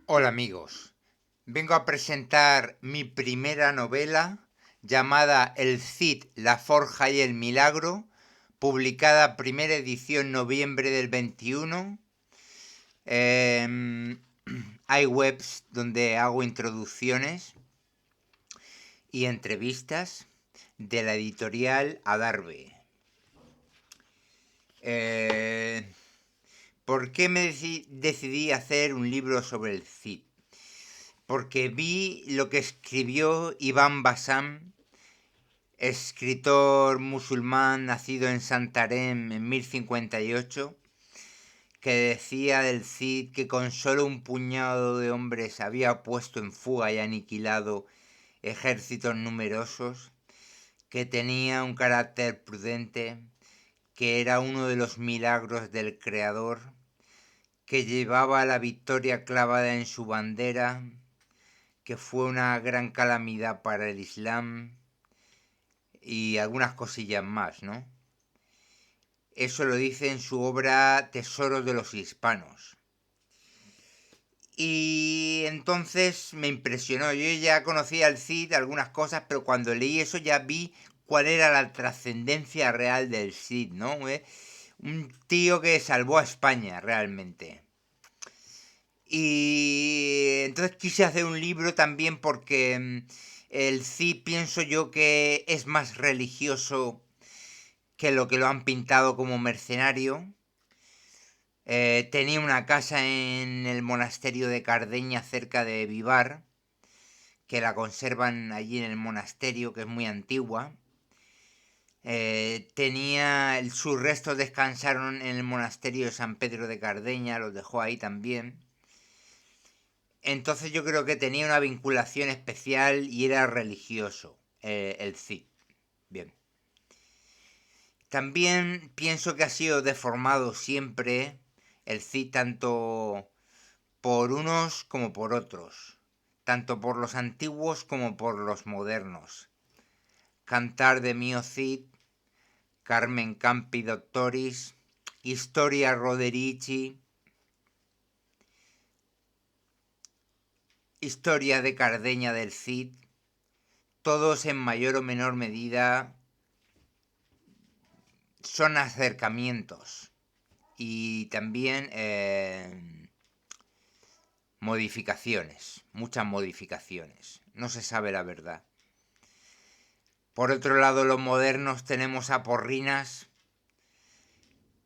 Hola amigos, vengo a presentar mi primera novela llamada El Cid, la Forja y el Milagro, publicada primera edición noviembre del 21. Hay webs donde hago introducciones y entrevistas de la editorial Adarve. ¿Por qué me decidí hacer un libro sobre el Cid? Porque vi lo que escribió Iván Bassam, escritor musulmán nacido en Santarém en 1058, que decía del Cid que con solo un puñado de hombres había puesto en fuga y aniquilado ejércitos numerosos, que tenía un carácter prudente, que era uno de los milagros del Creador, que llevaba la victoria clavada en su bandera, que fue una gran calamidad para el Islam y algunas cosillas más, ¿no? Eso lo dice en su obra Tesoros de los Hispanos. Y entonces me impresionó. Yo ya conocía al Cid, algunas cosas, pero cuando leí eso ya vi cuál era la trascendencia real del Cid, ¿no? Un tío que salvó a España realmente. Y entonces quise hacer un libro también porque el Cid pienso yo que es más religioso que lo han pintado como mercenario. Tenía una casa en el monasterio de Cardeña cerca de Vivar, que la conservan allí en el monasterio, que es muy antigua. Sus restos descansaron en el monasterio de San Pedro de Cardeña, los dejó ahí también. Entonces yo creo que tenía una vinculación especial y era religioso, el Cid. Bien. También pienso que ha sido deformado siempre el Cid tanto por unos como por otros, tanto por los antiguos como por los modernos. Cantar de Mio Cid, Carmen Campi Doctoris, Historia Roderici, Historia de Cardeña del Cid, todos en mayor o menor medida son acercamientos y también modificaciones, muchas modificaciones. No se sabe la verdad. Por otro lado, los modernos tenemos a Porrinas,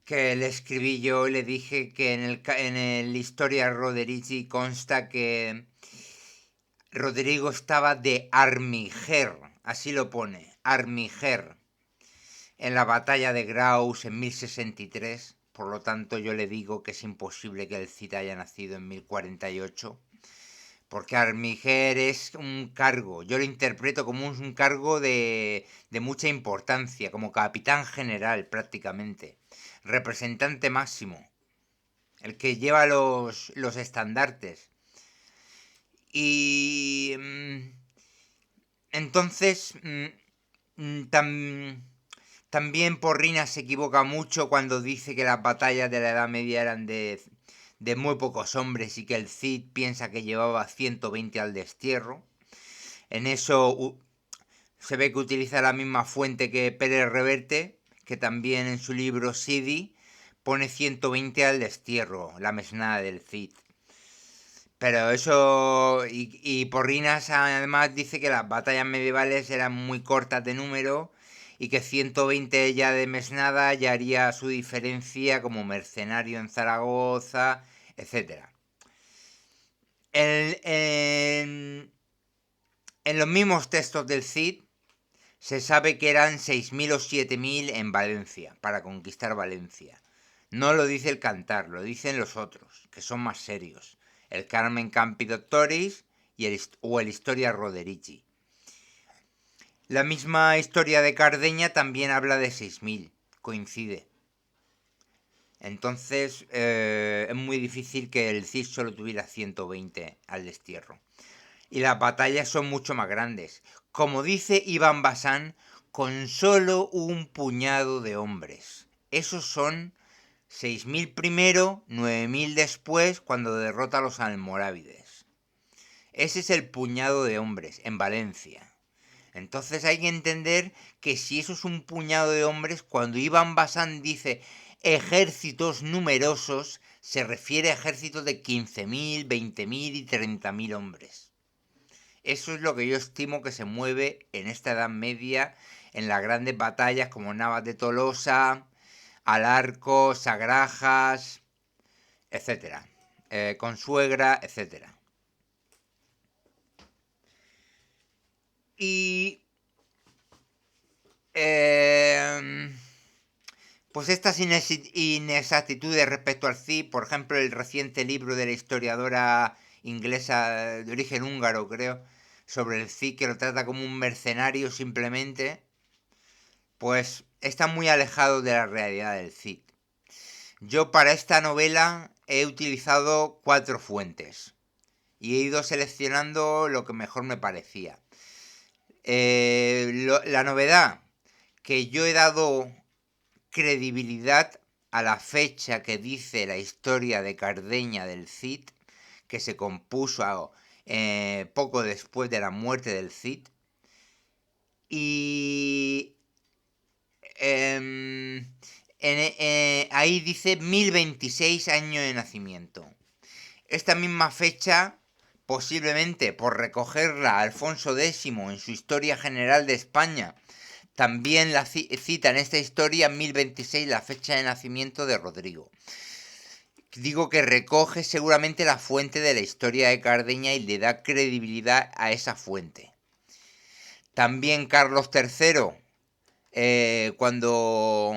que le escribí yo y le dije que en el Historia Roderici consta que Rodrigo estaba de Armiger, así lo pone, Armiger, en la batalla de Graus en 1063. Por lo tanto, yo le digo que es imposible que el Cid haya nacido en 1048. Porque Armiger es un cargo, yo lo interpreto como un cargo de mucha importancia, como capitán general prácticamente, representante máximo, el que lleva los estandartes. Y entonces también Porrina se equivoca mucho cuando dice que las batallas de la Edad Media eran de muy pocos hombres y que el Cid piensa que llevaba 120 al destierro. En eso se ve que utiliza la misma fuente que Pérez Reverte, que también en su libro Sidi pone 120 al destierro, la mesnada del Cid. Pero eso, y Porrinas además dice que las batallas medievales eran muy cortas de número y que 120 ya de mesnada ya haría su diferencia como mercenario en Zaragoza, etc. En los mismos textos del Cid se sabe que eran 6.000 o 7.000 en Valencia, para conquistar Valencia. No lo dice el Cantar, lo dicen los otros, que son más serios. El Carmen Campi Doctoris o el Historia Roderici. La misma historia de Cardeña también habla de 6.000, coincide. Entonces es muy difícil que el Cid solo tuviera 120 al destierro. Y las batallas son mucho más grandes. Como dice Iván Bassam, con solo un puñado de hombres. Esos son 6.000 primero, 9.000 después, cuando derrota a los almorávides. Ese es el puñado de hombres en Valencia. Entonces hay que entender que si eso es un puñado de hombres, cuando Iván Bazán dice ejércitos numerosos, se refiere a ejércitos de 15.000, 20.000 y 30.000 hombres. Eso es lo que yo estimo que se mueve en esta Edad Media en las grandes batallas como Navas de Tolosa, Alarcos, Sagrajas, etcétera, Consuegra, etcétera. Y pues estas inexactitudes respecto al Cid, por ejemplo, el reciente libro de la historiadora inglesa de origen húngaro, creo, sobre el Cid, que lo trata como un mercenario simplemente, pues está muy alejado de la realidad del Cid. Yo para esta novela he utilizado 4 fuentes y he ido seleccionando lo que mejor me parecía. La novedad, que yo he dado credibilidad a la fecha que dice la historia de Cardeña del Cid, que se compuso poco después de la muerte del Cid. Y ahí dice 1026 años de nacimiento. Esta misma fecha, posiblemente por recogerla Alfonso X en su Historia General de España, también la cita en esta historia 1026 la fecha de nacimiento de Rodrigo. Digo que recoge seguramente la fuente de la historia de Cardeña y le da credibilidad a esa fuente. También Carlos III, cuando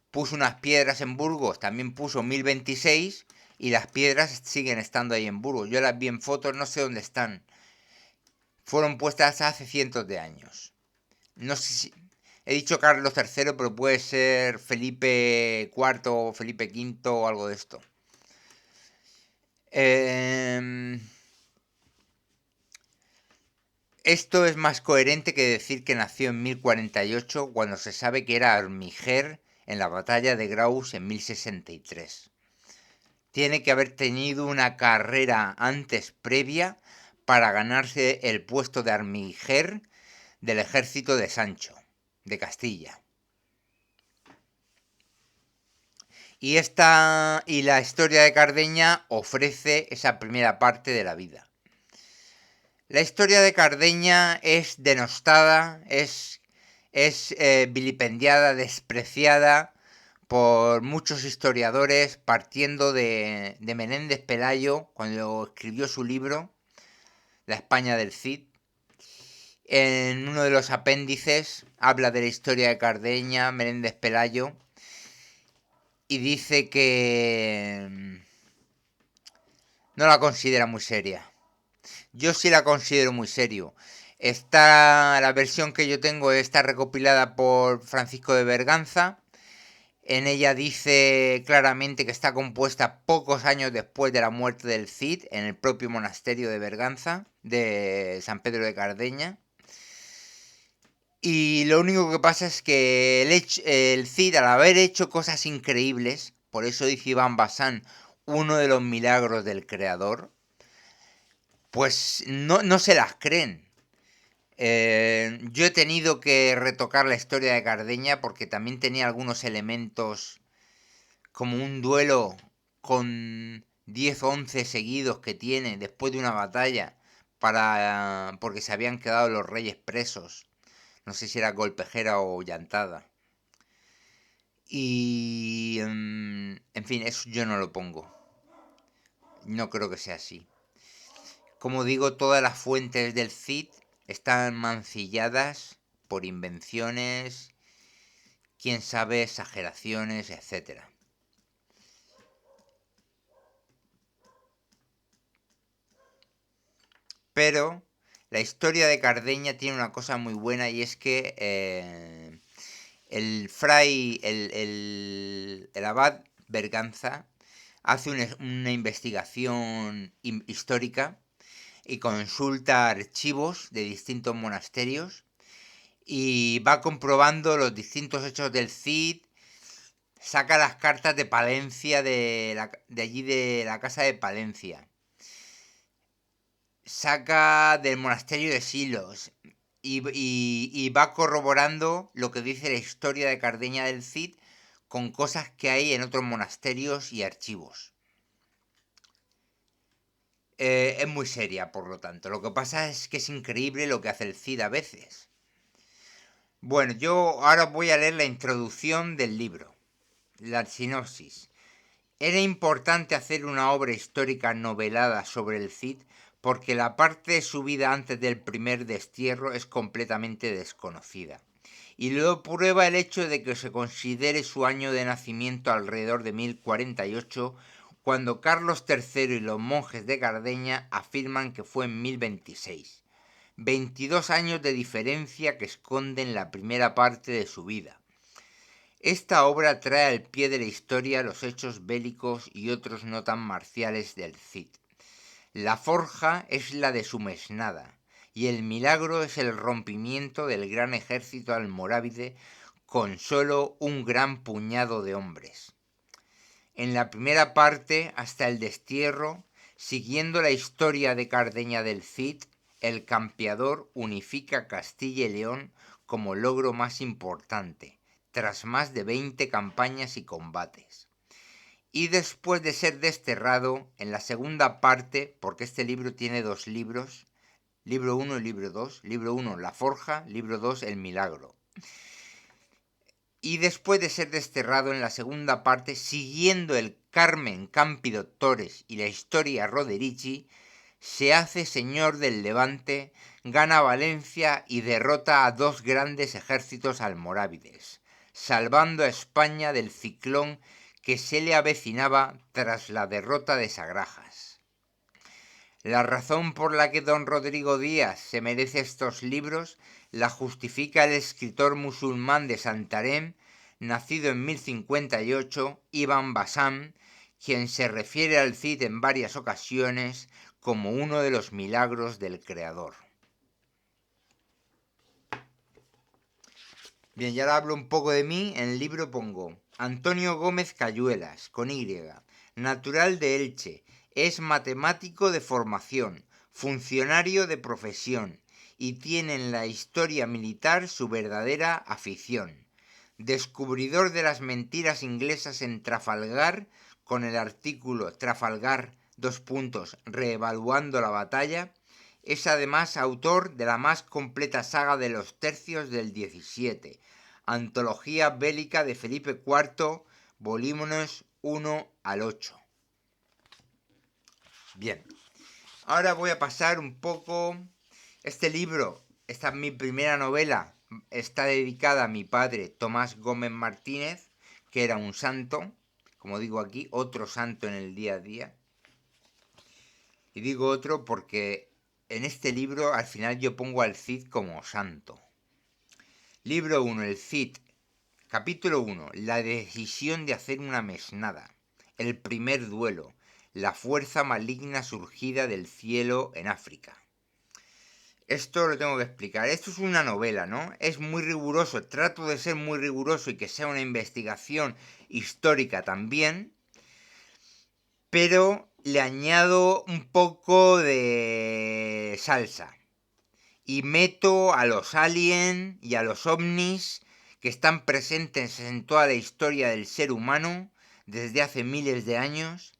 puso unas piedras en Burgos, también puso 1026 y las piedras siguen estando ahí en Burgos. Yo las vi en fotos, no sé dónde están. Fueron puestas hace cientos de años. No sé si... He dicho Carlos III, pero puede ser Felipe IV o Felipe V o algo de esto. Esto es más coherente que decir que nació en 1048 cuando se sabe que era armiger en la batalla de Graus en 1063. Tiene que haber tenido una carrera antes previa para ganarse el puesto de armiger del ejército de Sancho, de Castilla. Y la historia de Cardeña ofrece esa primera parte de la vida. La historia de Cardeña es denostada, es vilipendiada, despreciada por muchos historiadores, partiendo de Menéndez Pelayo, cuando escribió su libro, La España del Cid. En uno de los apéndices habla de la historia de Cardeña, Menéndez Pelayo, y dice que no la considera muy seria. Yo sí la considero muy serio. La versión que yo tengo está recopilada por Francisco de Berganza. En ella dice claramente que está compuesta pocos años después de la muerte del Cid, en el propio monasterio de Berganza, de San Pedro de Cardeña. Y lo único que pasa es que el Cid, al haber hecho cosas increíbles, por eso dice Iván Bazán, uno de los milagros del creador, pues no se las creen. Yo he tenido que retocar la historia de Cardeña porque también tenía algunos elementos como un duelo con 10 o 11 seguidos que tiene después de una batalla porque se habían quedado los reyes presos. No sé si era Golpejera o Llantada. Y en fin, eso yo no lo pongo. No creo que sea así. Como digo, todas las fuentes del Cid están mancilladas por invenciones, quién sabe, exageraciones, etc. Pero la historia de Cardeña tiene una cosa muy buena y es que el abad Berganza hace una investigación histórica y consulta archivos de distintos monasterios y va comprobando los distintos hechos del Cid, saca las cartas de Palencia, de allí de la casa de Palencia. saca del monasterio de Silos y va corroborando lo que dice la historia de Cardeña del Cid con cosas que hay en otros monasterios y archivos. Es muy seria, por lo tanto. Lo que pasa es que es increíble lo que hace el Cid a veces. Bueno, yo ahora voy a leer la introducción del libro, la sinopsis. Era importante hacer una obra histórica novelada sobre el Cid porque la parte de su vida antes del primer destierro es completamente desconocida. Y lo prueba el hecho de que se considere su año de nacimiento alrededor de 1048, cuando Carlos III y los monjes de Cardeña afirman que fue en 1026. 22 años de diferencia que esconden la primera parte de su vida. Esta obra trae al pie de la historia los hechos bélicos y otros no tan marciales del Cid. La forja es la de su mesnada, y el milagro es el rompimiento del gran ejército almorávide con solo un gran puñado de hombres. En la primera parte, hasta el destierro, siguiendo la historia de Cardeña del Cid, el campeador unifica Castilla y León como logro más importante, tras más de 20 campañas y combates. Y después de ser desterrado, en la segunda parte, porque este libro tiene 2 libros, libro 1 y libro 2, libro 1 La Forja, libro 2 El Milagro. Y después de ser desterrado en la segunda parte, siguiendo el Carmen Campidoctores y la historia Roderici, se hace señor del Levante, gana Valencia y derrota a 2 grandes ejércitos almorávides, salvando a España del ciclón que se le avecinaba tras la derrota de Sagrajas. La razón por la que don Rodrigo Díaz se merece estos libros la justifica el escritor musulmán de Santarém, nacido en 1058, Ibn Basam, quien se refiere al Cid en varias ocasiones como uno de los milagros del Creador. Bien, ya hablo un poco de mí. En el libro pongo Antonio Gómez Cayuelas, con Y, natural de Elche, es matemático de formación, funcionario de profesión y tiene en la historia militar su verdadera afición. Descubridor de las mentiras inglesas en Trafalgar, con el artículo Trafalgar, reevaluando la batalla, es además autor de la más completa saga de los tercios del 17, antología bélica de Felipe IV, volúmenes 1 al 8. Bien, ahora voy a pasar un poco. Este libro, esta es mi primera novela, está dedicada a mi padre Tomás Gómez Martínez, que era un santo, como digo aquí, otro santo en el día a día. Y digo otro porque en este libro al final yo pongo al Cid como santo. Libro 1, el Cid. Capítulo 1, la decisión de hacer una mesnada. El primer duelo, la fuerza maligna surgida del cielo en África. Esto lo tengo que explicar. Esto es una novela, ¿no? Es muy riguroso. Trato de ser muy riguroso y que sea una investigación histórica también. Pero le añado un poco de salsa. Y meto a los aliens y a los ovnis que están presentes en toda la historia del ser humano desde hace miles de años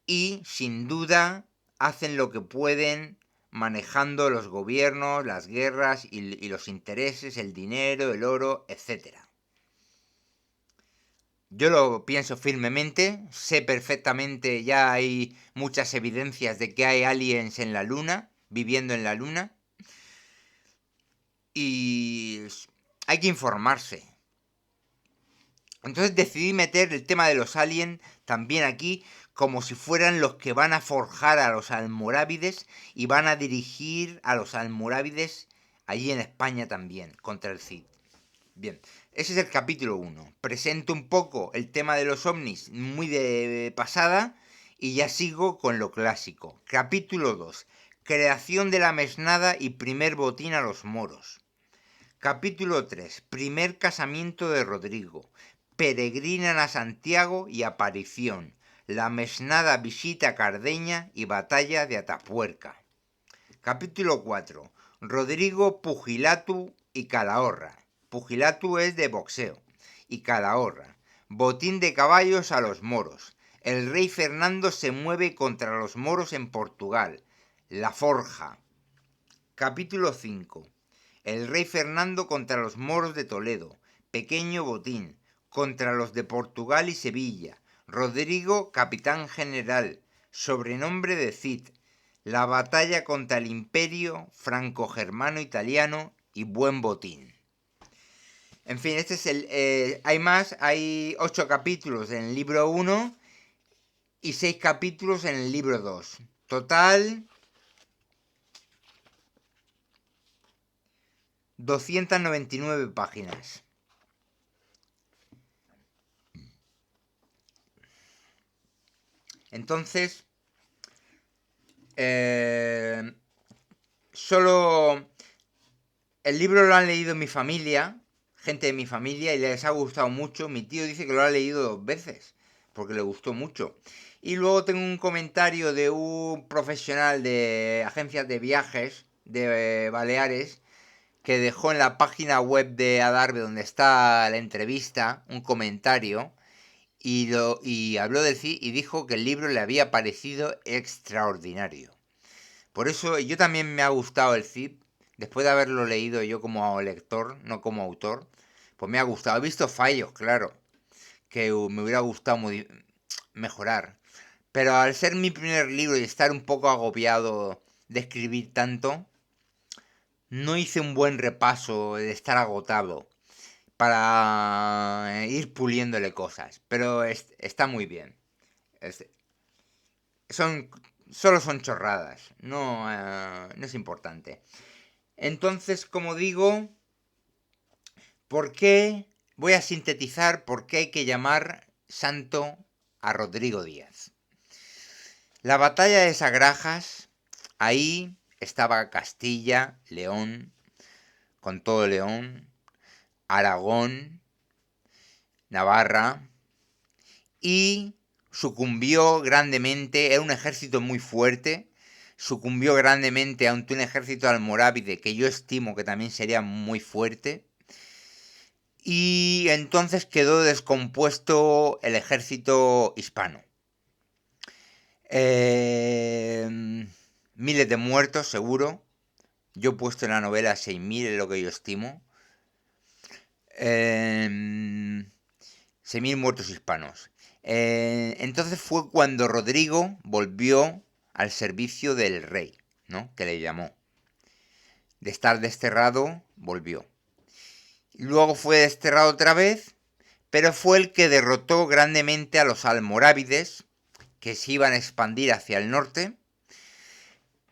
y, sin duda, hacen lo que pueden manejando los gobiernos, las guerras y los intereses, el dinero, el oro, etc. Yo lo pienso firmemente, sé perfectamente, ya hay muchas evidencias de que hay aliens en la Luna, viviendo en la Luna, y hay que informarse. Entonces decidí meter el tema de los aliens también aquí, como si fueran los que van a forjar a los almorávides y van a dirigir a los almorávides allí en España también, contra el Cid. Bien, ese es el capítulo 1. Presento un poco el tema de los ovnis muy de pasada y ya sigo con lo clásico. Capítulo 2. Creación de la mesnada y primer botín a los moros. Capítulo 3. Primer casamiento de Rodrigo. Peregrinan a Santiago y aparición. La mesnada visita a Cardeña y batalla de Atapuerca. Capítulo 4. Rodrigo Pugilatu y Calahorra. Pugilatu es de boxeo. Y Calahorra. Botín de caballos a los moros. El rey Fernando se mueve contra los moros en Portugal. La Forja. Capítulo 5. El rey Fernando contra los moros de Toledo. Pequeño botín. Contra los de Portugal y Sevilla. Rodrigo, capitán general. Sobrenombre de Cid. La batalla contra el imperio franco-germano-italiano y buen botín. En fin, este es el... hay 8 capítulos en el libro 1 y 6 capítulos en el libro 2. Total, 299 páginas. Entonces, solo el libro lo han leído mi familia, gente de mi familia, y les ha gustado mucho. Mi tío dice que lo ha leído 2 veces, porque le gustó mucho. Y luego tengo un comentario de un profesional de agencias de viajes de Baleares, que dejó en la página web de Adarve, donde está la entrevista, un comentario, y habló del Cid y dijo que el libro le había parecido extraordinario. Por eso yo también me ha gustado el Cid, después de haberlo leído yo como lector, no como autor, pues me ha gustado. He visto fallos, claro, que me hubiera gustado mejorar. Pero al ser mi primer libro y estar un poco agobiado de escribir tanto, no hice un buen repaso de estar agotado para ir puliéndole cosas. Pero está muy bien. Solo son chorradas, no es importante. Entonces, como digo, ¿por qué? Voy a sintetizar por qué hay que llamar santo a Rodrigo Díaz. La batalla de Sagrajas, ahí estaba Castilla, León, con todo León, Aragón, Navarra, y sucumbió grandemente, era un ejército muy fuerte, sucumbió grandemente ante un ejército almorávide que yo estimo que también sería muy fuerte, y entonces quedó descompuesto el ejército hispano. Miles de muertos, seguro. Yo he puesto en la novela 6.000, es lo que yo estimo. 6.000 muertos hispanos. Entonces fue cuando Rodrigo volvió al servicio del rey, ¿no? Que le llamó. De estar desterrado, volvió. Luego fue desterrado otra vez, pero fue el que derrotó grandemente a los almorávides, que se iban a expandir hacia el norte,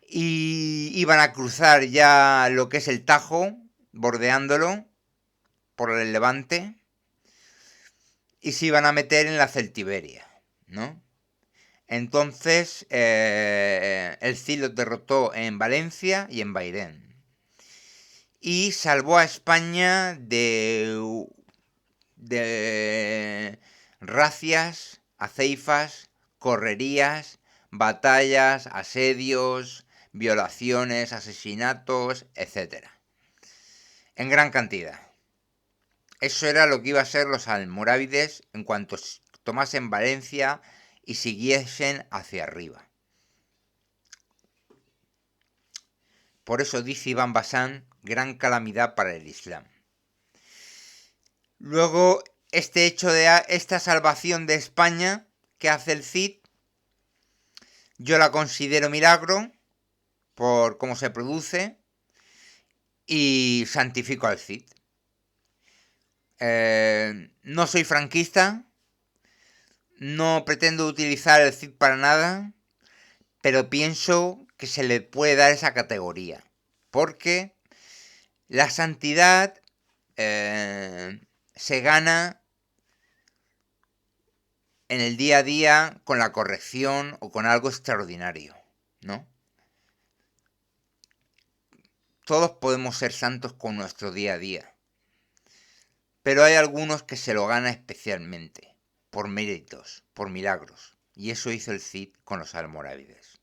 y iban a cruzar ya lo que es el Tajo, bordeándolo por el Levante, y se iban a meter en la Celtiberia, ¿no? Entonces, el Cid los derrotó en Valencia y en Bairén. Y salvó a España de racias, aceifas, correrías, batallas, asedios, violaciones, asesinatos, etc. En gran cantidad. Eso era lo que iba a ser los almorávides en cuanto tomasen Valencia y siguiesen hacia arriba. Por eso dice Iván Bazán, gran calamidad para el Islam. Luego, este hecho de esta salvación de España que hace el Cid, yo la considero milagro por cómo se produce y santifico al Cid. No soy franquista, no pretendo utilizar el Cid para nada, pero pienso que se le puede dar esa categoría, porque la santidad se gana en el día a día con la corrección o con algo extraordinario, ¿no? Todos podemos ser santos con nuestro día a día, pero hay algunos que se lo ganan especialmente, por méritos, por milagros, y eso hizo el Cid con los almorávides.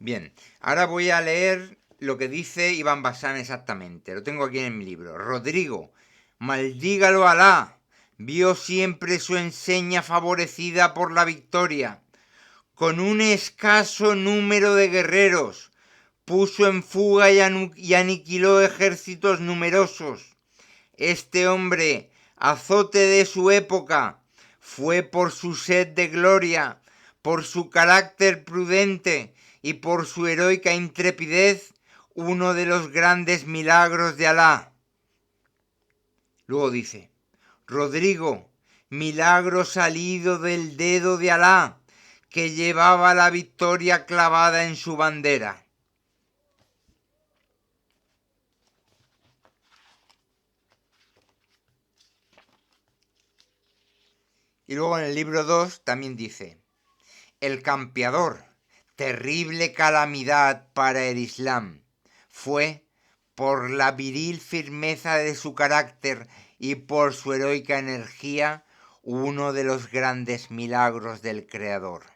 Bien, ahora voy a leer lo que dice Iván Bassán exactamente. Lo tengo aquí en mi libro. Rodrigo, maldígalo Alá, vio siempre su enseña favorecida por la victoria. Con un escaso número de guerreros, puso en fuga y aniquiló ejércitos numerosos. Este hombre, azote de su época, fue por su sed de gloria, por su carácter prudente y por su heroica intrepidez, uno de los grandes milagros de Alá. Luego dice, Rodrigo, milagro salido del dedo de Alá, que llevaba la victoria clavada en su bandera. Y luego en el libro 2 también dice, el campeador, terrible calamidad para el Islam, fue, por la viril firmeza de su carácter y por su heroica energía, uno de los grandes milagros del Creador.